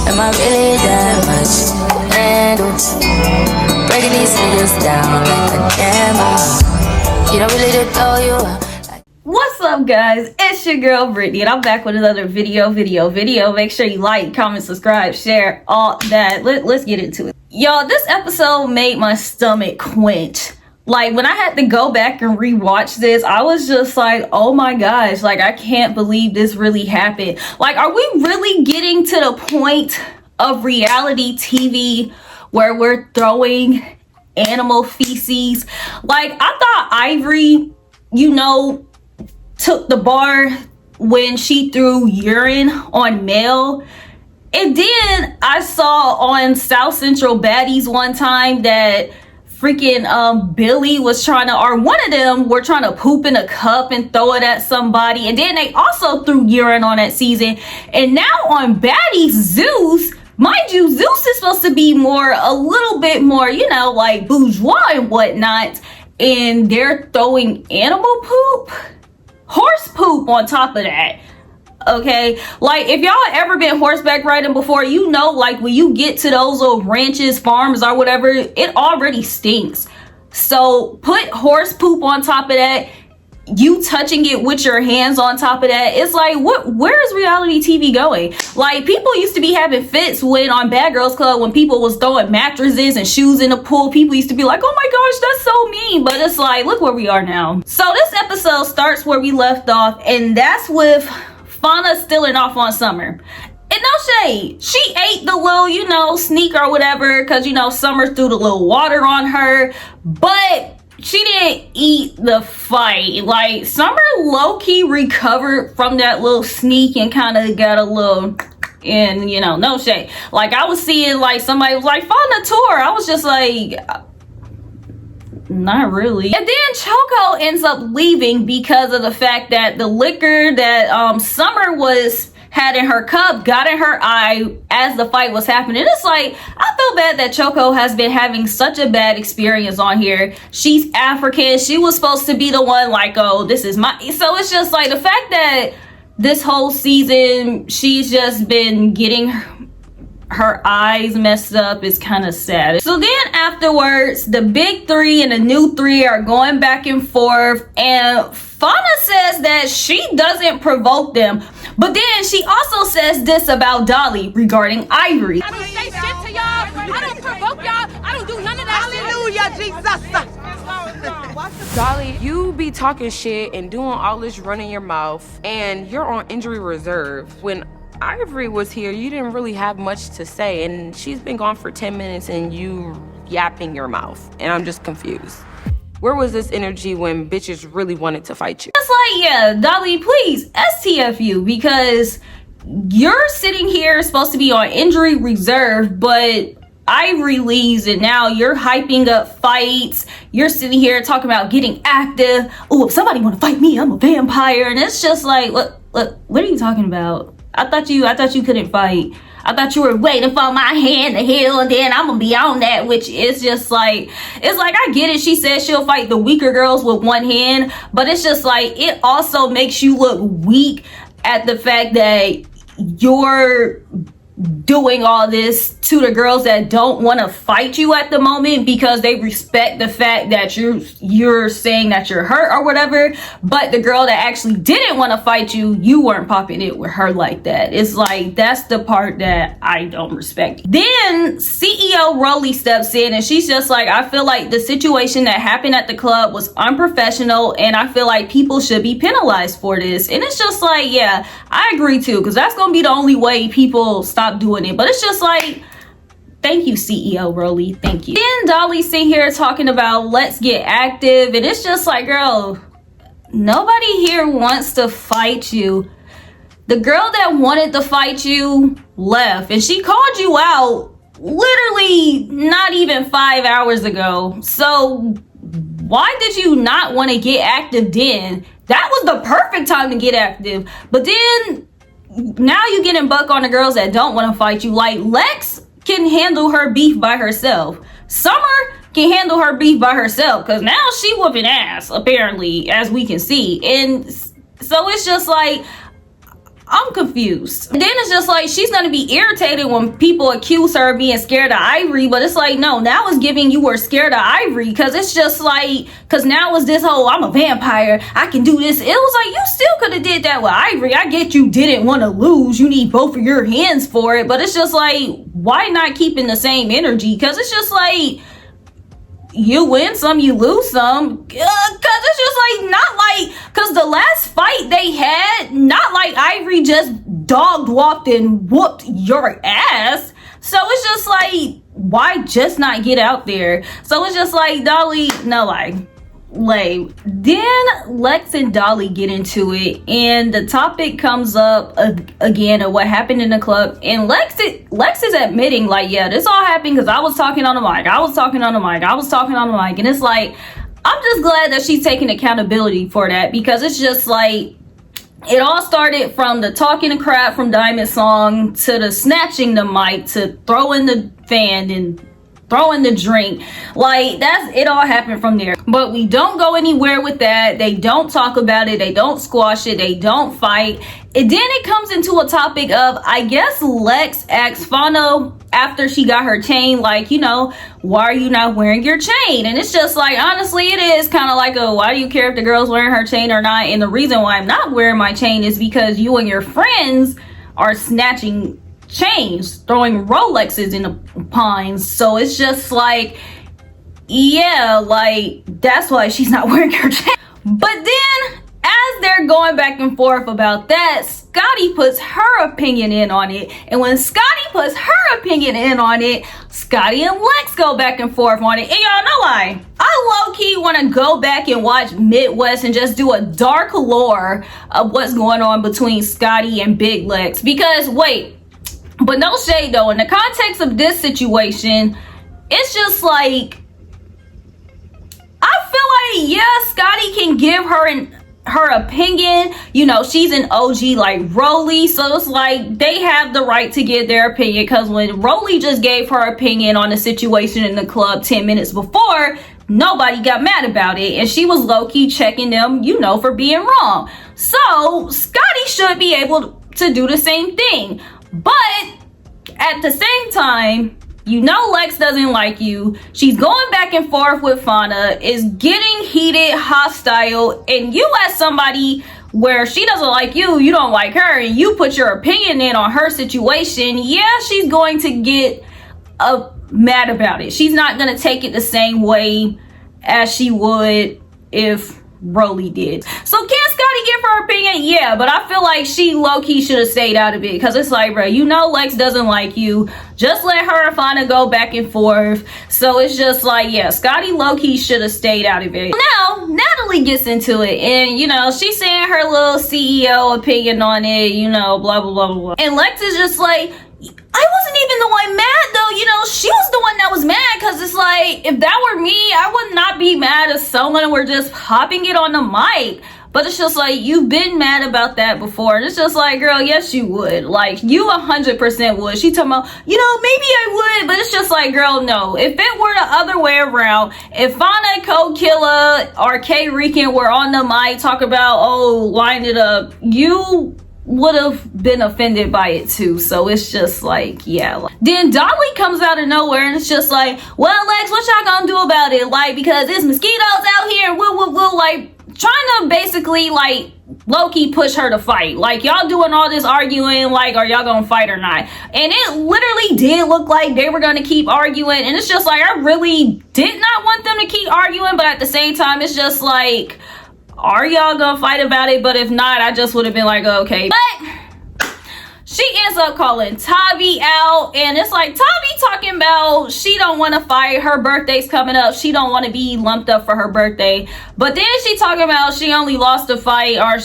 Am I really that much to handle? Breaking these niggas down like a camel. You don't really to throw you up. What's up, guys? It's your girl Brittany, and I'm back with another video. Make sure you like, comment, subscribe, share, all that. Let's get into it. Y'all, this episode made my stomach quench. Like, when I had to go back and rewatch this, I was just like, oh my gosh, like, I can't believe this really happened. Like, are we really getting to the point of reality TV where we're throwing animal feces? Like, I thought Ivory, took the bar when she threw urine on Mel. And then I saw on South Central Baddies one time that freaking Billy was trying to, or one of them were trying to poop in a cup and throw it at somebody. And then they also threw urine on that season. And now on Baddies, Zeus, mind you, Zeus is supposed to be a little bit more, like bourgeois and whatnot. And they're throwing animal poop? Horse poop on top of that. Okay, like, if y'all ever been horseback riding before, like, when you get to those little ranches, farms, or whatever, it already stinks. So put horse poop on top of that, you touching it with your hands on top of that. It's like, where is reality TV going? Like, people used to be having fits when on Bad Girls Club, when people was throwing mattresses and shoes in the pool. People used to be like, oh my gosh, that's so mean. But it's like, look where we are now. So this episode starts where we left off, and that's with Fauna stealing off on Summer. And no shade, she ate the little, sneak or whatever, because, Summer threw the little water on her, but she didn't eat the fight. Like, Summer low-key recovered from that little sneak and kind of got a little, and, no shade. Like, I was seeing, like, somebody was like, Fauna tour. I was just like, not really. And then Choco ends up leaving because of the fact that the liquor that Summer had in her cup got in her eye as the fight was happening. It's like, I feel bad that Choco has been having such a bad experience on here. She's African. She was supposed to be the one like, oh, this is my... So it's just like the fact that this whole season she's just been getting her eyes messed up is kind of sad. So then afterwards, the big three and the new three are going back and forth, and Fauna says that she doesn't provoke them, but then she also says this about Dolly regarding Ivory. I don't say shit to y'all. I don't provoke y'all. I don't do none of that. Hallelujah, Jesus. Dolly, you be talking shit and doing all this running your mouth, and you're on injury reserve. When Ivory was here, you didn't really have much to say, and she's been gone for 10 minutes and you yapping your mouth, and I'm just confused. Where was this energy when bitches really wanted to fight you? It's like, yeah, Dolly, please, STFU, because you're sitting here supposed to be on injury reserve, but Ivory leaves and now you're hyping up fights. You're sitting here talking about getting active. Oh, if somebody want to fight me, I'm a vampire. And it's just like, look, what are you talking about? I thought you couldn't fight. I thought you were waiting for my hand to heal, and then I'm gonna be on that, which is just like, it's like, I get it. She says she'll fight the weaker girls with one hand, but it's just like, it also makes you look weak at the fact that you're doing all this to the girls that don't want to fight you at the moment because they respect the fact that you're saying that you're hurt or whatever. But the girl that actually didn't want to fight you weren't popping it with her like that. It's like, that's the part that I don't respect. Then CEO Rolly steps in and she's just like, I feel like the situation that happened at the club was unprofessional, and I feel like people should be penalized for this. And it's just like, yeah, I agree too, because that's gonna be the only way people stop doing it. But it's just like, thank you, CEO Rolly, thank you. Then Dolly's sitting here talking about let's get active, and it's just like, girl, nobody here wants to fight you. The girl that wanted to fight you left, and she called you out literally not even 5 hours ago. So why did you not want to get active then? That was the perfect time to get active. But then now you getting buck on the girls that don't want to fight you. Like, Lex can handle her beef by herself. Summer can handle her beef by herself, because now she whooping ass, apparently, as we can see. And so it's just like, I'm confused. And then it's just like she's gonna be irritated when people accuse her of being scared of Ivory, but it's like, no, now it's giving you were scared of Ivory, because it's just like, because now it's this whole I'm a vampire, I can do this. It was like you still could have did that with Ivory. I get you didn't want to lose, you need both of your hands for it, but it's just like, why not keeping the same energy? Because it's just like you win some, you lose some. Cause it's just like not like, cause the last fight they had, not like Ivory just dog walked and whooped your ass. So it's just like, why just not get out there? So it's just like Dolly, no lie. Then Lex and Dolly get into it, and the topic comes up again of what happened in the club, and Lex is admitting like, yeah, this all happened because I was talking on the mic, and it's like, I'm just glad that she's taking accountability for that, because it's just like, it all started from the talking to crap from Diamond song to the snatching the mic to throwing the fan and throwing the drink. Like, that's it, all happened from there. But we don't go anywhere with that. They don't talk about it, they don't squash it, they don't fight. And then it comes into a topic of, I guess Lex asked Fauna after she got her chain, like, you know, why are you not wearing your chain? And it's just like, honestly, it is kind of like a, why do you care if the girl's wearing her chain or not? And the reason why I'm not wearing my chain is because you and your friends are snatching chains, throwing Rolexes in the pines. So it's just like, yeah, like, that's why she's not wearing her chain. But then as they're going back and forth about that, Scotty puts her opinion in on it, and when Scotty puts her opinion in on it, Scotty and Lex go back and forth on it. And y'all know I low-key want to go back and watch Midwest and just do a dark lore of what's going on between Scotty and Big Lex, because wait, but no shade though, in the context of this situation, it's just like, I feel like, yeah, Scotty can give her opinion, you know, she's an OG like Rolly, so it's like they have the right to give their opinion, because when Rolly just gave her opinion on the situation in the club 10 minutes before, nobody got mad about it, and she was low-key checking them, you know, for being wrong. So Scotty should be able to do the same thing. But at the same time, you know Lex doesn't like you. She's going back and forth with Fauna, is getting heated, hostile, and you as somebody where she doesn't like you, you don't like her, and you put your opinion in on her situation, yeah, she's going to get mad about it. She's not going to take it the same way as she would if Rolly did. So can Scotty give her opinion? Yeah, but I feel like she low-key should have stayed out of it, because it's like, bro, you know Lex doesn't like you. Just let her and Fauna go back and forth. So it's just like, yeah, Scotty low-key should have stayed out of it. Now Natalie gets into it, and you know, she's saying her little CEO opinion on it, you know, blah blah blah blah, and Lex is just like, I wasn't even the one mad though, you know, she was the one that was mad, because it's like, if that were me, I would not be mad if someone were just popping it on the mic. But it's just like, you've been mad about that before, and it's just like, girl, yes you would, like, you 100% would. She talking about, you know, maybe I would, but it's just like, girl, no. If it were the other way around, if Fauna, Code Killer, or K Rican were on the mic talk about, oh, line it up, you would have been offended by it too. So it's just like, yeah. Then Dolly comes out of nowhere, and it's just like, well, Lex, what y'all gonna do about it? Like, because there's mosquitoes out here, and woo, like, trying to basically like low-key push her to fight. Like, y'all doing all this arguing, like, are y'all gonna fight or not? And it literally did look like they were gonna keep arguing, and it's just like, I really did not want them to keep arguing, but at the same time, it's just like, are y'all gonna fight about it? But if not, I just would have been like, okay. But she ends up calling Tavi out, and it's like, Tavi talking about she don't want to fight, her birthday's coming up, she don't want to be lumped up for her birthday. But then she talking about she only lost a fight, or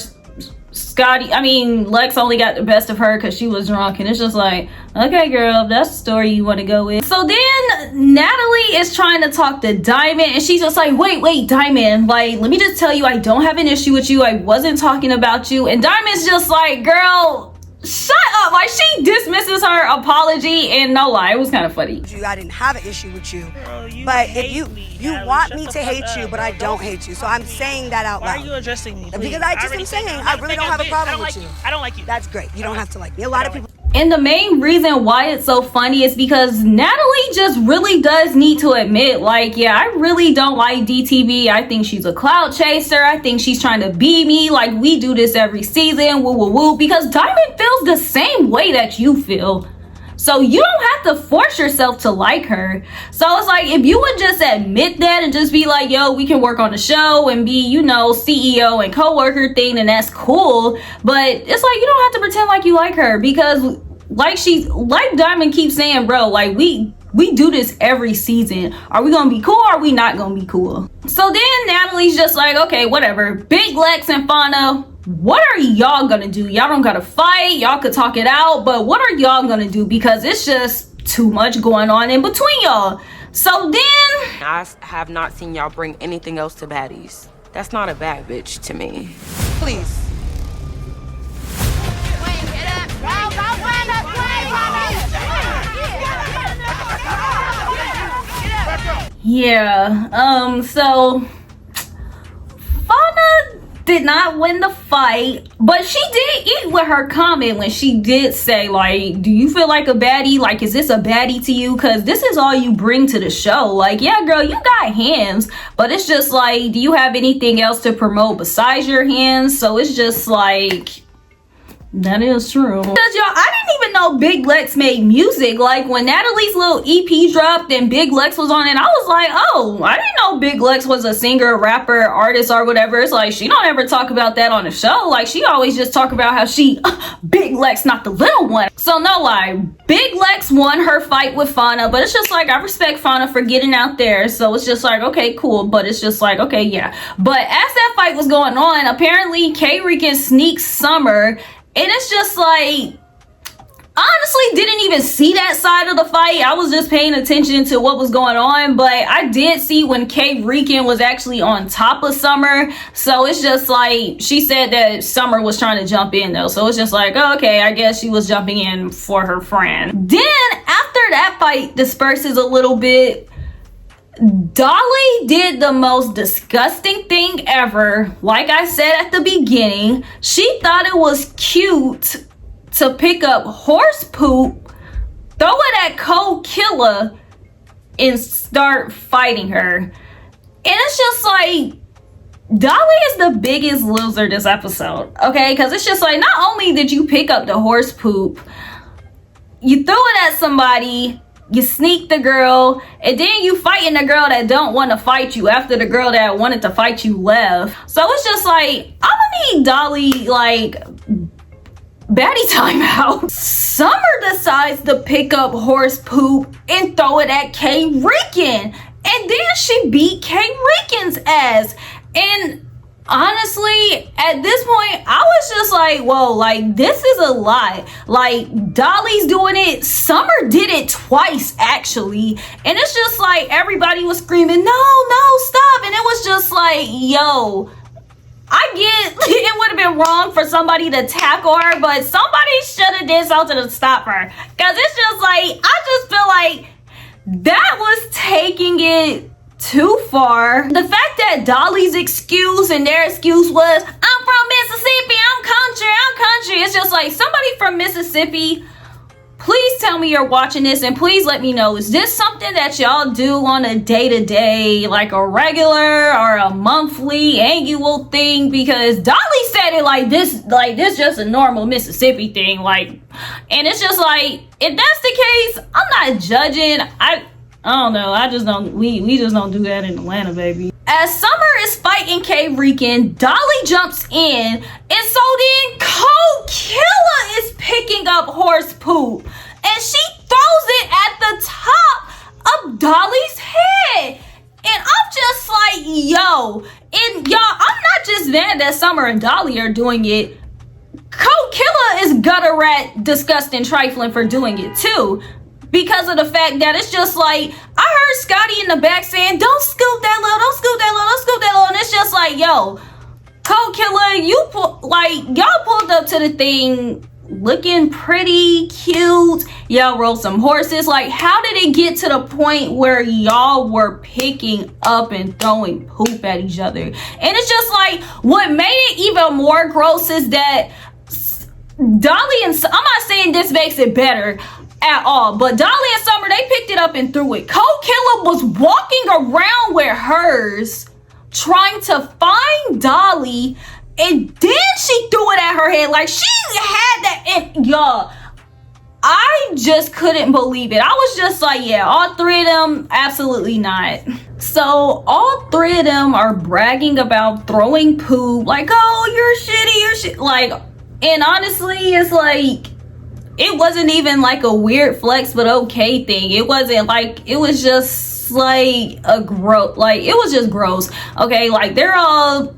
Lex only got the best of her because she was drunk. And it's just like, okay, girl, if that's the story you want to go with. So then Natalie is trying to talk to Diamond, and she's just like, wait, Diamond, like, let me just tell you, I don't have an issue with you, I wasn't talking about you. And Diamond's just like, girl, Shut up. Like, she dismisses her apology, and no lie, it was kind of funny. I didn't have an issue with you. Bro, But if you want me shut to the hate fuck you, up, but I bro. don't hate you. So I'm saying that out Why loud. are you addressing me? Please? Because I just already am said saying no. I really don't have a problem I don't with you. I don't like you. That's great. You don't have to like me. A lot of people. And the main reason why it's so funny is because Natalie just really does need to admit, like, yeah, I really don't like DTV. I think she's a clout chaser. I think she's trying to be me. Like, we do this every season, woo woo woo, because Diamond feels the same way that you feel. So you don't have to force yourself to like her. So it's like, if you would just admit that and just be like, yo, we can work on the show and be, you know, CEO and co-worker thing, then that's cool. But it's like, you don't have to pretend like you like her, because like Diamond keeps saying, bro, like we do this every season. Are we gonna be cool or are we not gonna be cool? So then Natalie's just like, okay, whatever. Big Lex and Fauna, what are y'all gonna do? Y'all don't gotta fight, y'all could talk it out, but what are y'all gonna do? Because it's just too much going on in between y'all. So then I have not seen y'all bring anything else to Baddies. That's not a bad bitch to me. Please. yeah, so Fauna did not win the fight, but she did eat with her comment when she did say, like, do you feel like a baddie? Like, is this a baddie to you? Because this is all you bring to the show. Like, yeah, girl, you got hands, but it's just like, do you have anything else to promote besides your hands? So it's just like, that is true. Because y'all, I didn't even know Big Lex made music. Like, when Natalie's little EP dropped and Big Lex was on it, I was like, oh, I didn't know Big Lex was a singer, rapper, artist, or whatever. It's like, she don't ever talk about that on the show. Like, she always just talk about how she Big Lex, not the little one. So no lie, Big Lex won her fight with Fauna, but it's just like, I respect Fauna for getting out there. So it's just like, okay, cool. But it's just like, okay, yeah. But as that fight was going on, apparently K-Rican sneaks Summer. And it's just like, honestly, didn't even see that side of the fight. I was just paying attention to what was going on. But I did see when K-Rican was actually on top of Summer. So it's just like, she said that Summer was trying to jump in though. So it's just like, oh, okay, I guess she was jumping in for her friend. Then after that fight disperses a little bit, Dolly did the most disgusting thing ever. Like I said at the beginning, she thought it was cute to pick up horse poop, throw it at Cold Killer, and start fighting her. And it's just like, Dolly is the biggest loser this episode, okay? Because it's just like, not only did you pick up the horse poop, you threw it at somebody, you sneak the girl, and then you fighting the girl that don't want to fight you after the girl that wanted to fight you left. So it's just like, I'm gonna need Dolly, like, baddie timeout. Summer decides to pick up horse poop and throw it at K-Rican. And then she beat K-Rican's ass. And honestly, at this point, I was just like, whoa, like, this is a lot. Like, Dolly's doing it. Summer did it twice, actually. And it's just like, everybody was screaming, no, stop. And it was just like, yo, I get it would have been wrong for somebody to tackle her, but somebody should have did something to stop her. Because it's just like, I just feel like that was taking it too far. The fact that Dolly's excuse and their excuse was, I'm from Mississippi, I'm country. It's just like, somebody from Mississippi, please tell me you're watching this and please let me know, is this something that y'all do on a day-to-day, like a regular or a monthly, annual thing? Because Dolly said it like this just a normal Mississippi thing, like, and it's just like, if that's the case, I'm not judging. I don't know. I just don't. We just don't do that in Atlanta, baby. As Summer is fighting K-Rican, Dolly jumps in, and so then Cold Killer is picking up horse poop, and she throws it at the top of Dolly's head. And I'm just like, yo, and y'all, I'm not just mad that Summer and Dolly are doing it. Cold Killer is gutter rat, disgusting, trifling for doing it too. Because of the fact that it's just like, I heard Scotty in the back saying, don't scoop that low, don't scoop that low, don't scoop that low. And it's just like, yo, Cold Killer, y'all pulled up to the thing looking pretty cute. Y'all rode some horses. Like, how did it get to the point where y'all were picking up and throwing poop at each other? And it's just like, what made it even more gross is that Dolly and, I'm not saying this makes it better at all, but Dolly and Summer, they picked it up and threw it. Cold Killer was walking around with hers trying to find Dolly, and then she threw it at her head. Like, she had that, and y'all, I just couldn't believe it. I was just like, yeah, all three of them, absolutely not. So all three of them are bragging about throwing poop, like, oh, you're shitty, like, and honestly, it's like, it wasn't even like a weird flex but okay thing. It wasn't like, it was just like a gross, like, it was just gross. Okay, like, they're all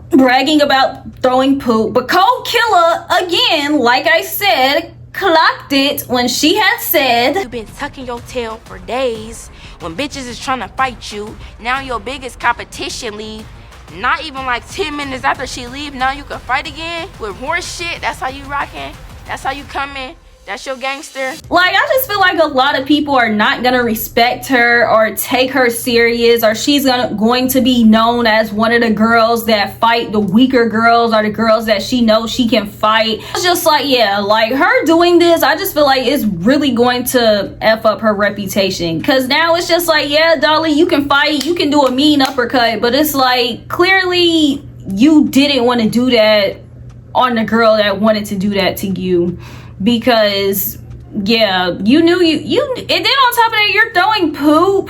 bragging about throwing poop, but Cold Killer, again, like I said, clocked it when she had said, you've been tucking your tail for days when bitches is trying to fight you. Now your biggest competition leave. Not even like 10 minutes after she leave, now you can fight again with horse shit. That's how you rocking. That's how you coming. That's your gangster. Like, I just feel like a lot of people are not gonna respect her or take her serious, or she's going to be known as one of the girls that fight the weaker girls, or the girls that she knows she can fight. It's just like, yeah, like, her doing this, I just feel like it's really going to F up her reputation. Because now it's just like, yeah, Dolly, you can fight, you can do a mean uppercut, but it's like, clearly you didn't want to do that on the girl that wanted to do that to you. Because yeah, you knew you and then on top of that, you're throwing poop.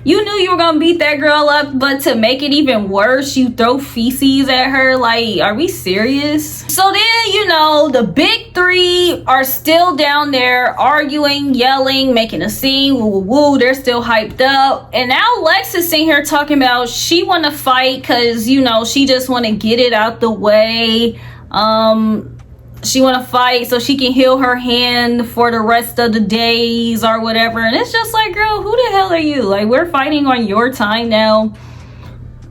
You knew you were gonna beat that girl up, but to make it even worse, you throw feces at her. Like, are we serious? So then, you know, the big three are still down there arguing, yelling, making a scene, woo woo woo. They're still hyped up, and now Lex is sitting here talking about she want to fight because, you know, she just want to get it out the way. She want to fight so she can heal her hand for the rest of the days or whatever. And it's just like, girl, who the hell are you? Like, we're fighting on your time now.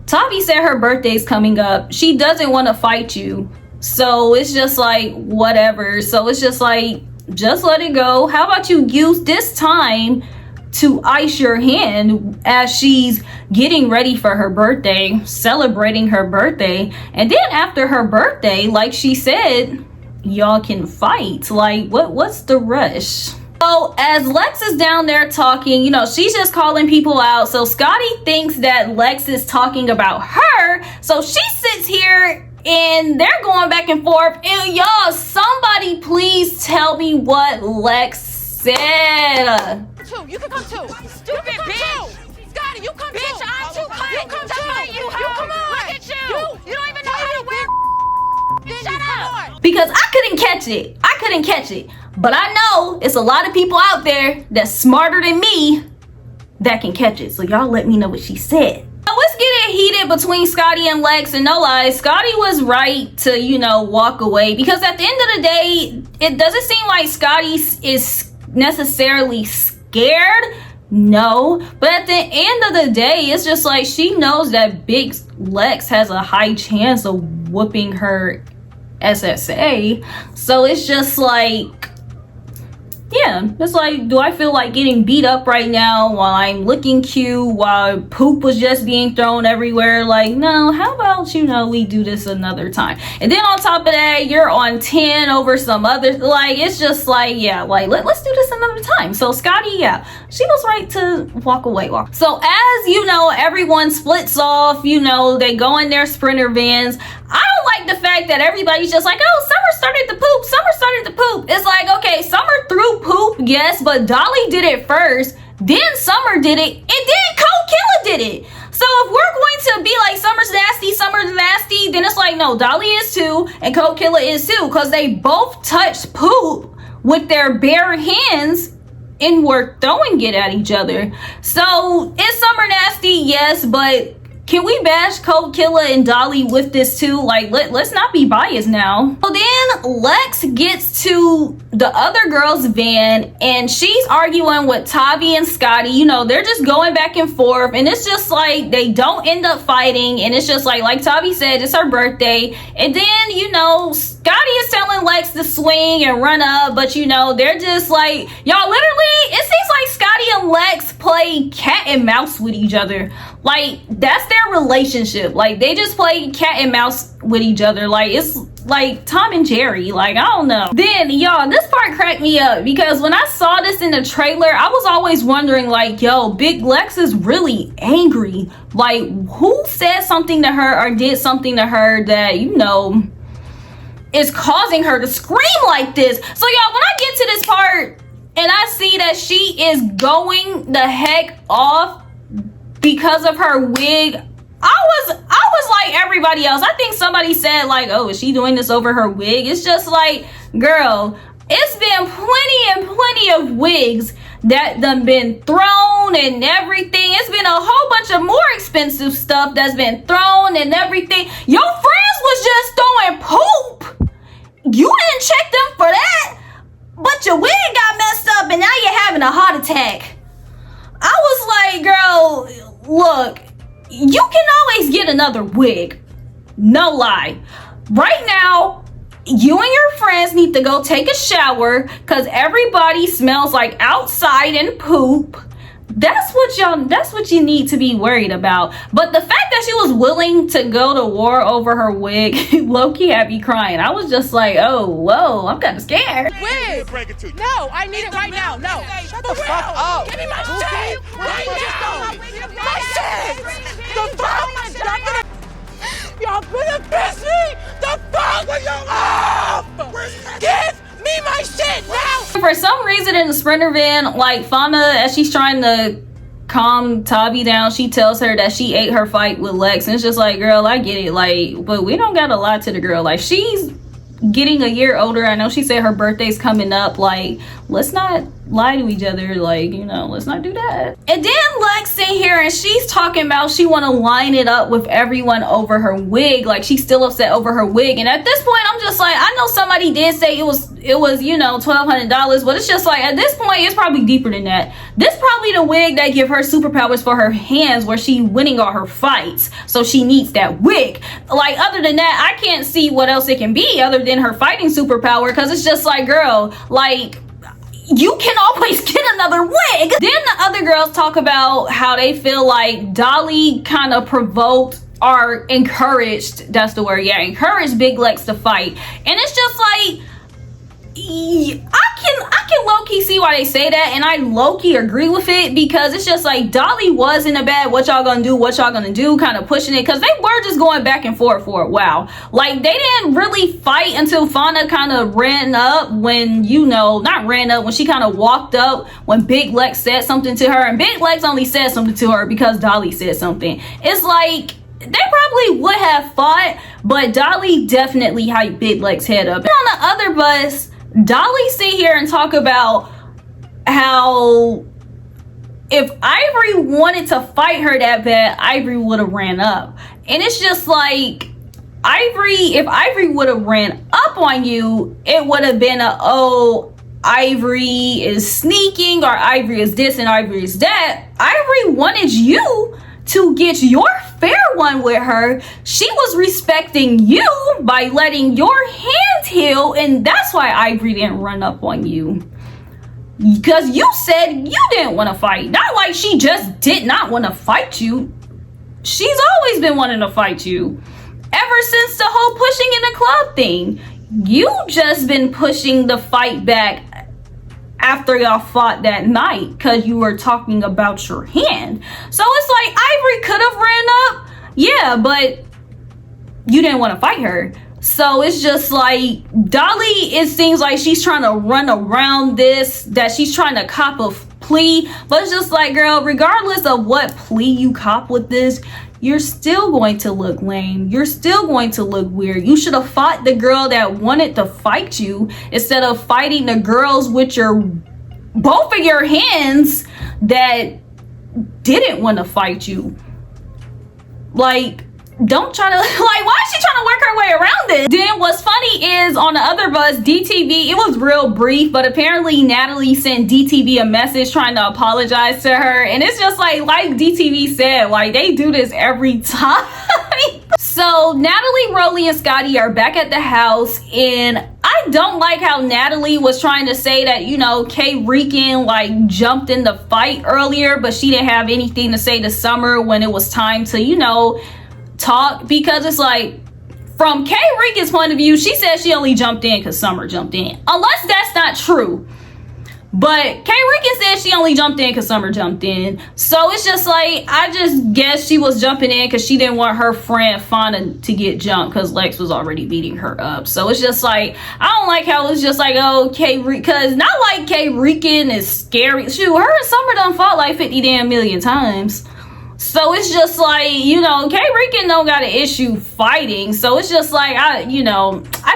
Tavi said her birthday's coming up. She doesn't want to fight you. So it's just like, whatever. So it's just like, just let it go. How about you use this time to ice your hand as she's getting ready for her birthday, celebrating her birthday. And then after her birthday, like she said, y'all can fight. Like, what's the rush? So as Lex is down there talking, you know, she's just calling people out. So Scotty thinks that Lex is talking about her. So she sits here and they're going back and forth. And y'all, somebody please tell me what Lex said. You can come too. Stupid bitch. Scotty, you come too. Bitch, I'm too clean. You come too. You come on. Look at you. You don't even know how to wear. Shut up. Because I couldn't catch it. But I know it's a lot of people out there that's smarter than me that can catch it. So y'all let me know what she said. Now let's get it heated between Scotty and Lex. And no lies, Scotty was right to, you know, walk away. Because at the end of the day, it doesn't seem like Scotty is necessarily scared. No. But at the end of the day, it's just like she knows that Big Lex has a high chance of whooping her SSA. So it's just like, yeah, it's like, do I feel like getting beat up right now while I'm looking cute, while poop was just being thrown everywhere? Like, no, how about, you know, we do this another time? And then on top of that, you're on 10 over some other, like, it's just like, yeah, like, let's do this another time. So Scotty, yeah, she was right to walk away. So as you know, everyone splits off, you know, they go in their Sprinter vans. I don't like the fact that everybody's just like, oh, Summer started the poop. Summer started the poop. It's like, okay, Summer threw poop, yes, but Dolly did it first. Then Summer did it, and then Cold Killer did it. So if we're going to be like Summer's nasty, then it's like, no, Dolly is too, and Cold Killer is too, because they both touched poop with their bare hands and were throwing it at each other. So is Summer nasty? Yes, but can we bash Cold Killer and Dolly with this too? Like, let's not be biased now. So then Lex gets to the other girl's van and she's arguing with Tavi and Scotty. You know, they're just going back and forth, and it's just like they don't end up fighting, and it's just like Tavi said, it's her birthday. And then, you know, Scotty is telling Lex to swing and run up, but you know, they're just like, y'all, literally, it seems like Scotty and Lex play cat and mouse with each other. Like, that's their relationship. Like, they just play cat and mouse with each other. Like, it's like Tom and Jerry. Like, I don't know. Then, y'all, this part cracked me up because when I saw this in the trailer, I was always wondering, like, yo, Big Lex is really angry. Like, who said something to her or did something to her that, you know, is causing her to scream like this? So, y'all, when I get to this part and I see that she is going the heck off because of her wig, I was like everybody else. I think somebody said, like, oh, is she doing this over her wig? It's just like, girl, it's been plenty of wigs that done been thrown and everything. It's been a whole bunch of more expensive stuff that's been thrown and everything. Your friends was just throwing poop. You didn't check them for that, but your wig got messed up and now you're having a heart attack. I was like, girl, look, you can always get another wig. No lie. Right now, you and your friends need to go take a shower because everybody smells like outside and poop. That's what you need to be worried about. But the fact that she was willing to go to war over her wig, low-key had me crying. I was just like, oh, whoa, I'm kind of scared. Wig! No, I need it right now. No. Shut the fuck up. Give me my shit right now. My shit. The fuck? Y'all gonna piss me the fuck off. Give me my shit now. For some reason in the Sprinter van, like Fauna, as she's trying to calm Tavi down, she tells her that she ate her fight with Lex, and it's just like, girl, I get it, like, but we don't gotta lie to the girl. Like, she's getting a year older. I know she said her birthday's coming up. Like, let's not lie to each other. Like, you know, let's not do that. And then Lex in here and she's talking about she want to line it up with everyone over her wig. Like, she's still upset over her wig. And at this point, I'm just like, I know somebody did say it was you know, $1,200, but it's just like, at this point, it's probably deeper than that. This probably the wig that give her superpowers for her hands, where she winning all her fights, so she needs that wig. Like, other than that, I can't see what else it can be other than her fighting superpower, because it's just like, girl, like, you can always get another wig. Then the other girls talk about how they feel like Dolly kind of provoked or encouraged, that's the word, yeah, encouraged Big Lex to fight. And it's just like, I can low-key see why they say that, and I low-key agree with it, because it's just like Dolly was in a bad what y'all gonna do kind of pushing it, because they were just going back and forth for a while. Like, they didn't really fight until Fauna kind of ran up when, you know, not ran up, when she kind of walked up when Big Lex said something to her, and Big Lex only said something to her because Dolly said something. It's like, they probably would have fought, but Dolly definitely hyped Big Lex head up. And on the other bus, Dolly sit here and talk about how if Ivory wanted to fight her that bad, Ivory would have ran up. And it's just like, if Ivory would have ran up on you, it would have been a, oh, Ivory is sneaking, or Ivory is this and Ivory is that. Ivory wanted you to get your fair one with her. She was respecting you by letting your hand heal, and that's why Ivory didn't run up on you, because you said you didn't want to fight. Not like she just did not want to fight you. She's always been wanting to fight you ever since the whole pushing in the club thing. You just been pushing the fight back after y'all fought that night because you were talking about your hand. So it's like, Ivory could have ran up, yeah, but you didn't want to fight her. So it's just like, Dolly, it seems like she's trying to run around this, that she's trying to cop a plea, but it's just like, girl, regardless of what plea you cop with this, you're still going to look lame. You're still going to look weird. You should have fought the girl that wanted to fight you instead of fighting the girls with both of your hands that didn't want to fight you. Like, don't try to, like, why is she trying to work her way around this? Then what's funny is on the other bus, DTV, it was real brief, but apparently Natalie sent DTV a message trying to apologize to her. And it's just like DTV said, like, they do this every time. So Natalie, Rolly, and Scotty are back at the house, and I don't like how Natalie was trying to say that, you know, K Rican like jumped in the fight earlier, but she didn't have anything to say to Summer when it was time to, you know, talk. Because it's like, from K Rican's point of view, she said she only jumped in because Summer jumped in, unless that's not true. But K Rican said she only jumped in because Summer jumped in. So it's just like, I just guess she was jumping in because she didn't want her friend Fauna to get jumped because Lex was already beating her up. So it's just like, I don't like how it's just like, oh, because not like K Rican is scary. Shoot, her and Summer done fought like 50 damn million times. So it's just like, you know, K Rican don't got an issue fighting. So it's just like, I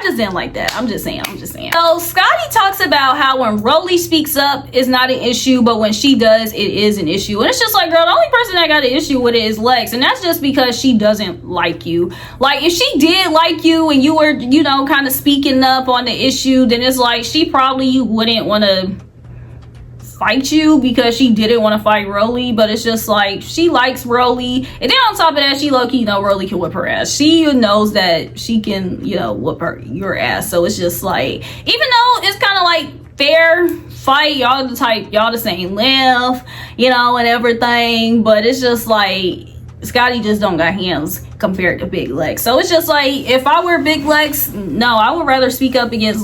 just didn't like that. I'm just saying. So Scotty talks about how when Rolly speaks up, it's not an issue, but when she does, it is an issue. And it's just like, girl, the only person that got an issue with it is Lex. And that's just because she doesn't like you. Like, if she did like you and you were, you know, kind of speaking up on the issue, then it's like, she probably wouldn't want to fight you because she didn't want to fight Rolly. But it's just like, she likes Rolly, and then on top of that, she low-key know Rolly can whip her ass. She knows that she can, you know, whip your ass. So it's just like, even though it's kind of like fair fight, y'all the same length, you know, and everything, but it's just like, Scotty just don't got hands compared to Big Lex. So it's just like, if I were Big Lex, no, I would rather speak up against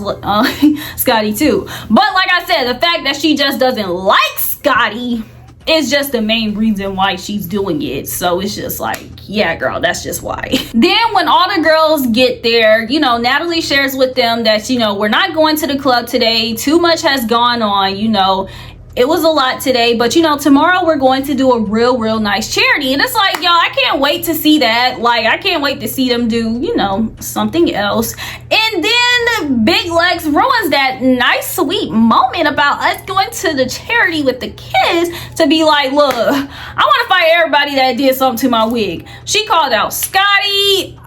Scotty too. But like I said, the fact that she just doesn't like Scotty is just the main reason why she's doing it. So it's just like, yeah, girl, that's just why. Then when all the girls get there, you know, Natalie shares with them that, you know, we're not going to the club today. Too much has gone on, you know. It was a lot today, but you know, tomorrow we're going to do a real nice charity. And it's like, y'all, I can't wait to see that. Like, I can't wait to see them do, you know, something else. And then Big Lex ruins that nice, sweet moment about us going to the charity with the kids to be like, look, I want to fight everybody that did something to my wig. She called out Scotty,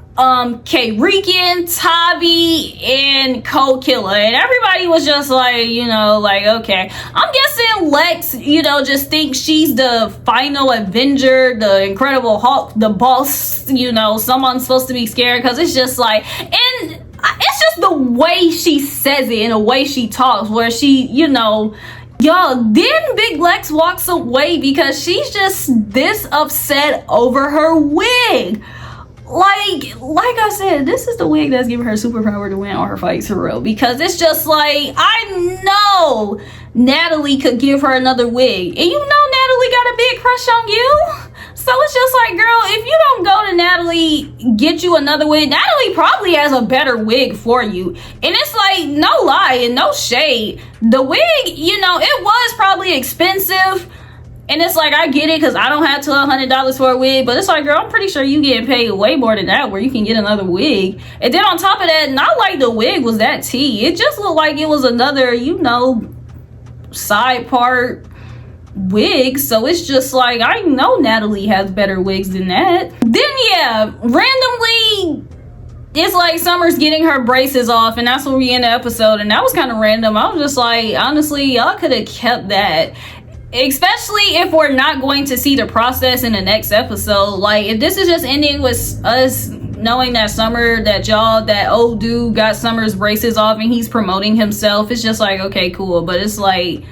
K Rican, Tavi, and Cold Killer, and everybody was just like, you know, like, okay. I'm guessing Lex, you know, just thinks she's the final Avenger, the Incredible Hulk, the boss, you know, someone's supposed to be scared, because it's just like, and it's just the way she says it and the way she talks, where she, you know, y'all, then Big Lex walks away because she's just this upset over her wig. Like I said, this is the wig that's giving her superpower to win all her fights for real. Because it's just like, I know Natalie could give her another wig. And you know Natalie got a big crush on you. So it's just like, girl, if you don't go to Natalie, get you another wig, Natalie probably has a better wig for you. And it's like, no lie and no shade. The wig, you know, it was probably expensive. And it's like, I get it, because I don't have $1,200 for a wig. But it's like, girl, I'm pretty sure you getting paid way more than that where you can get another wig. And then on top of that, not like the wig was that tea. It just looked like it was another, you know, side part wig. So it's just like, I know Natalie has better wigs than that. Then, yeah, randomly, it's like Summer's getting her braces off, and that's where we end the episode. And that was kind of random. I was just like, honestly, y'all could have kept that. Especially if we're not going to see the process in the next episode. Like, if this is just ending with us knowing that Summer, that old dude got Summer's braces off and he's promoting himself, it's just like, okay, cool. But it's like,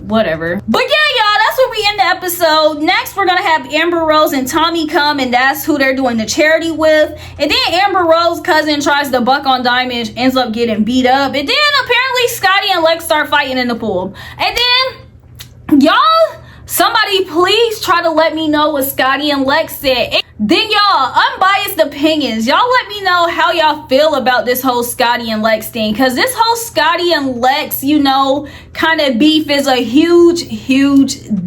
whatever. But yeah, y'all, that's where we end the episode. Next, we're gonna have Amber Rose and Tommy come, and that's who they're doing the charity with. And then Amber Rose's cousin tries to buck on Diamond, ends up getting beat up. And then apparently Scotty and Lex start fighting in the pool. And then, y'all, somebody please try to let me know what Scotty and Lex said. Then y'all, unbiased opinions, y'all let me know how y'all feel about this whole Scotty and Lex thing, because this whole Scotty and Lex, you know, kind of beef is a huge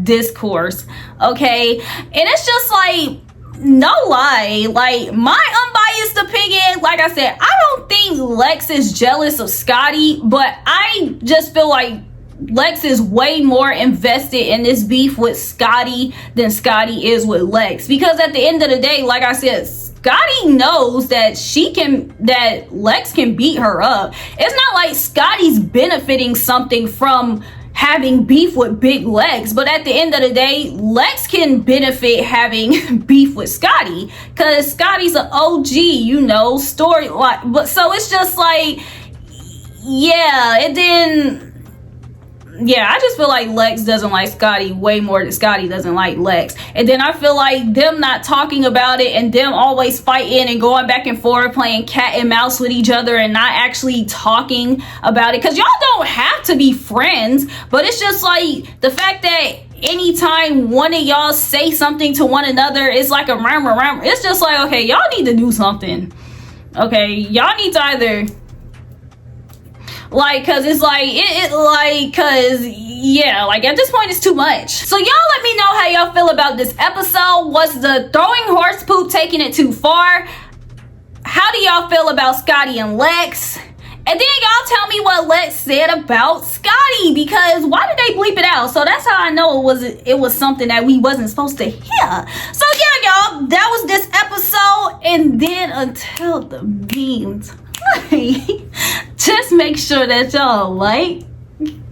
discourse, okay? And it's just like, no lie, like, my unbiased opinion, like I said, I don't think Lex is jealous of Scotty, but I just feel like Lex is way more invested in this beef with Scotty than Scotty is with Lex. Because at the end of the day, like I said, Scotty knows that Lex can beat her up. It's not like Scotty's benefiting something from having beef with Big Lex, but at the end of the day, Lex can benefit having beef with Scotty, because Scotty's an OG, you know, story. But so it's just like, yeah, it didn't. Yeah, I just feel like Lex doesn't like Scotty way more than Scotty doesn't like Lex. And then I feel like them not talking about it and them always fighting and going back and forth, playing cat and mouse with each other and not actually talking about it. Because y'all don't have to be friends, but it's just like the fact that anytime one of y'all say something to one another, it's like a ram. It's just like, okay, y'all need to do something. Okay, y'all need to either... like, cause it's like yeah, like at this point it's too much. So y'all let me know how y'all feel about this episode. Was the throwing horse poop taking it too far? How do y'all feel about Scotty and Lex? And then y'all tell me what Lex said about Scotty, because why did they bleep it out? So that's how I know it was something that we wasn't supposed to hear. So yeah, y'all, that was this episode. And then until the meantime, just make sure that y'all like,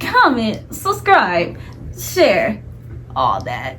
comment, subscribe, share, all that.